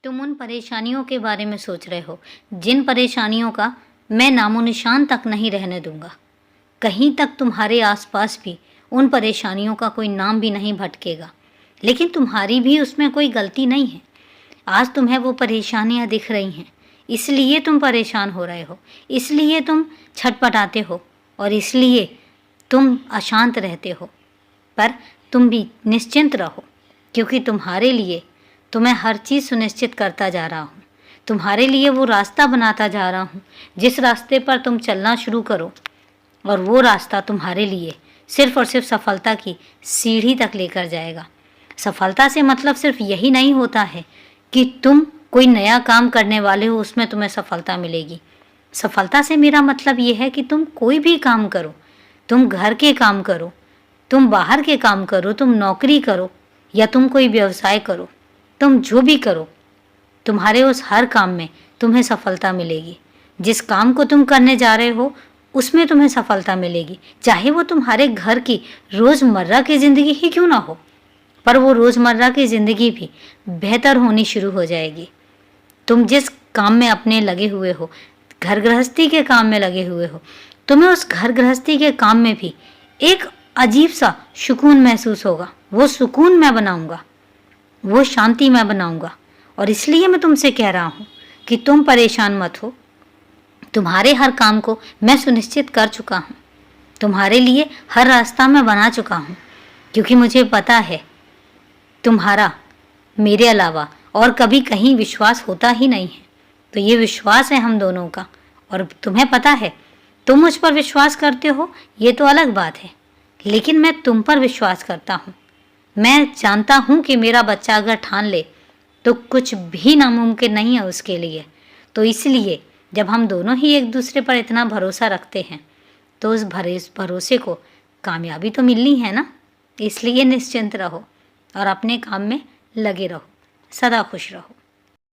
तुम उन परेशानियों के बारे में सोच रहे हो जिन परेशानियों का मैं नामो निशान तक नहीं रहने दूंगा। कहीं तक तुम्हारे आसपास भी उन परेशानियों का कोई नाम भी नहीं भटकेगा। लेकिन तुम्हारी भी उसमें कोई गलती नहीं है। आज तुम्हें वो परेशानियां दिख रही हैं, इसलिए तुम परेशान हो रहे हो, इसलिए तुम छटपटाते हो और इसलिए तुम अशांत रहते हो। पर तुम भी निश्चिंत रहो, क्योंकि तुम्हारे लिए तो मैं हर चीज़ सुनिश्चित करता जा रहा हूँ। तुम्हारे लिए वो रास्ता बनाता जा रहा हूँ जिस रास्ते पर तुम चलना शुरू करो और वो रास्ता तुम्हारे लिए सिर्फ और सिर्फ सफलता की सीढ़ी तक लेकर जाएगा। सफलता से मतलब सिर्फ यही नहीं होता है कि तुम कोई नया काम करने वाले हो, उसमें तुम्हें सफलता मिलेगी। सफलता से मेरा मतलब ये है कि तुम कोई भी काम करो, तुम घर के काम करो, तुम बाहर के काम करो, तुम नौकरी करो या तुम कोई व्यवसाय करो, तुम जो भी करो, तुम्हारे उस हर काम में तुम्हें सफलता मिलेगी। जिस काम को तुम करने जा रहे हो उसमें तुम्हें सफलता मिलेगी, चाहे वो तुम्हारे घर की रोज़मर्रा की ज़िंदगी ही क्यों ना हो, पर वो रोज़मर्रा की ज़िंदगी भी बेहतर होनी शुरू हो जाएगी। तुम जिस काम में अपने लगे हुए हो, घर गृहस्थी के काम में लगे हुए हो, तुम्हें उस घर गृहस्थी के काम में भी एक अजीब सा सुकून महसूस होगा। वो सुकून मैं बनाऊंगा, वो शांति मैं बनाऊंगा। और इसलिए मैं तुमसे कह रहा हूँ कि तुम परेशान मत हो। तुम्हारे हर काम को मैं सुनिश्चित कर चुका हूँ, तुम्हारे लिए हर रास्ता मैं बना चुका हूँ, क्योंकि मुझे पता है तुम्हारा मेरे अलावा और कभी कहीं विश्वास होता ही नहीं है। तो ये विश्वास है हम दोनों का, और तुम्हें पता है तुम मुझ पर विश्वास करते हो, ये तो अलग बात है, लेकिन मैं तुम पर विश्वास करता हूँ। मैं जानता हूँ कि मेरा बच्चा अगर ठान ले तो कुछ भी नामुमकिन नहीं है उसके लिए। तो इसलिए जब हम दोनों ही एक दूसरे पर इतना भरोसा रखते हैं तो उस भरोसे को कामयाबी तो मिलनी है ना। इसलिए निश्चिंत रहो और अपने काम में लगे रहो, सदा खुश रहो।